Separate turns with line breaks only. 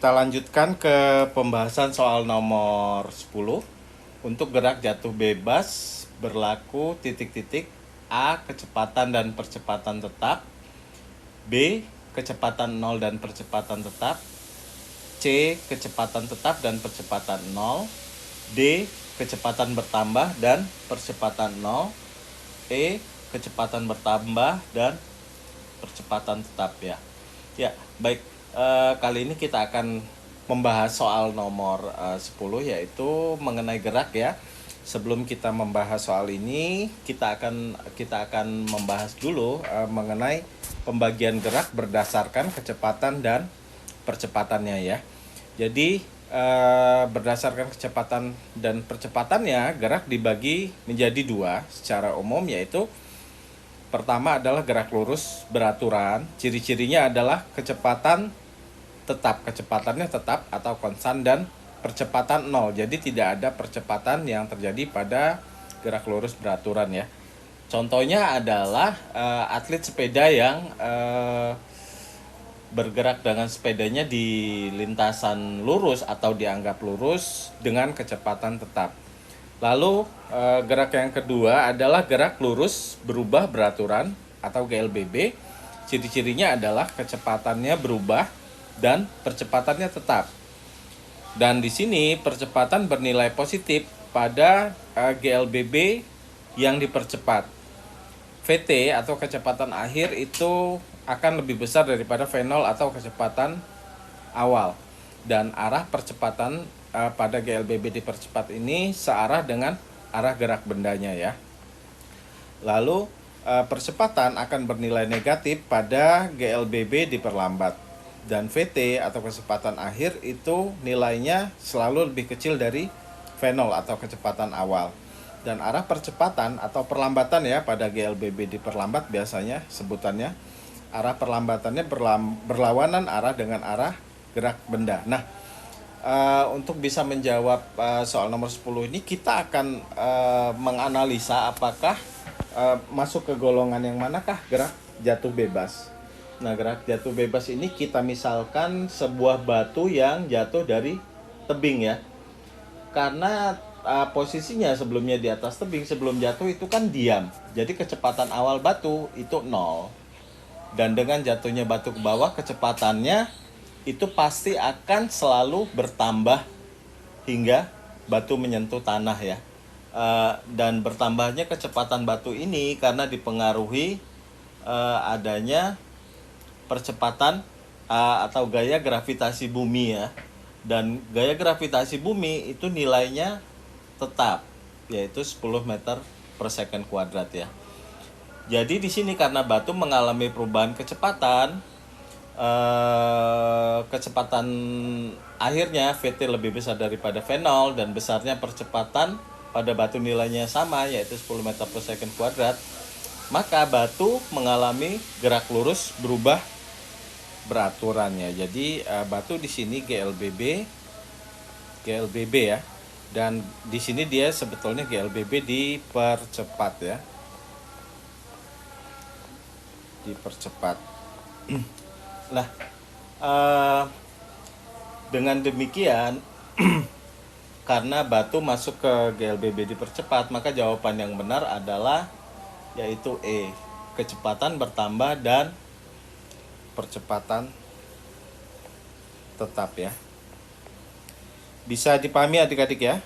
kita lanjutkan ke pembahasan soal nomor 10. Untuk gerak jatuh bebas berlaku titik-titik A. Kecepatan dan percepatan tetap, B. Kecepatan 0 dan percepatan tetap, C. Kecepatan tetap dan percepatan 0, D. Kecepatan bertambah dan percepatan 0, E. Kecepatan bertambah dan percepatan tetap ya. Ya, baik. Kali ini kita akan membahas soal nomor 10, yaitu mengenai gerak ya. Sebelum kita membahas soal ini, kita akan membahas dulu mengenai pembagian gerak berdasarkan kecepatan dan percepatannya ya. Jadi berdasarkan kecepatan dan percepatannya, gerak dibagi menjadi dua secara umum, yaitu pertama adalah gerak lurus beraturan. Ciri-cirinya adalah kecepatannya tetap atau konstan, dan percepatan 0. Jadi tidak ada percepatan yang terjadi pada gerak lurus beraturan ya. Contohnya adalah atlet sepeda yang bergerak dengan sepedanya di lintasan lurus atau dianggap lurus dengan kecepatan tetap. Lalu gerak yang kedua adalah gerak lurus berubah beraturan atau GLBB. Ciri-cirinya adalah kecepatannya berubah dan percepatannya tetap. Dan di sini percepatan bernilai positif pada GLBB yang dipercepat. VT atau kecepatan akhir itu akan lebih besar daripada V0 atau kecepatan awal. Dan arah percepatan pada GLBB dipercepat ini searah dengan arah gerak bendanya ya. Lalu percepatan akan bernilai negatif pada GLBB diperlambat. Dan VT atau kecepatan akhir itu nilainya selalu lebih kecil dari V0 atau kecepatan awal. Dan arah percepatan atau perlambatan ya pada GLBB diperlambat biasanya sebutannya, arah perlambatannya berlawanan arah dengan arah gerak benda. Nah, untuk bisa menjawab soal nomor 10 ini, kita akan menganalisa apakah masuk ke golongan yang manakah gerak jatuh bebas. Nah, gerak jatuh bebas ini kita misalkan sebuah batu yang jatuh dari tebing ya. Karena posisinya sebelumnya di atas tebing, sebelum jatuh itu kan diam. Jadi kecepatan awal batu itu 0. Dan dengan jatuhnya batu ke bawah, kecepatannya itu pasti akan selalu bertambah hingga batu menyentuh tanah ya. Dan bertambahnya kecepatan batu ini karena dipengaruhi adanya percepatan atau gaya gravitasi bumi ya. Dan gaya gravitasi bumi itu nilainya tetap, yaitu 10 meter per second kuadrat ya. Jadi di sini karena batu mengalami perubahan kecepatan, kecepatan akhirnya VT lebih besar daripada V0 dan besarnya percepatan pada batu nilainya sama, yaitu 10 meter per second kuadrat, maka batu mengalami gerak lurus berubah beraturannya. Jadi batu di sini GLBB ya. Dan di sini dia sebetulnya GLBB dipercepat ya. Dipercepat. Nah, dengan demikian karena batu masuk ke GLBB dipercepat, maka jawaban yang benar adalah yaitu E. Kecepatan bertambah dan percepatan tetap ya. Bisa dipahami adik-adik ya?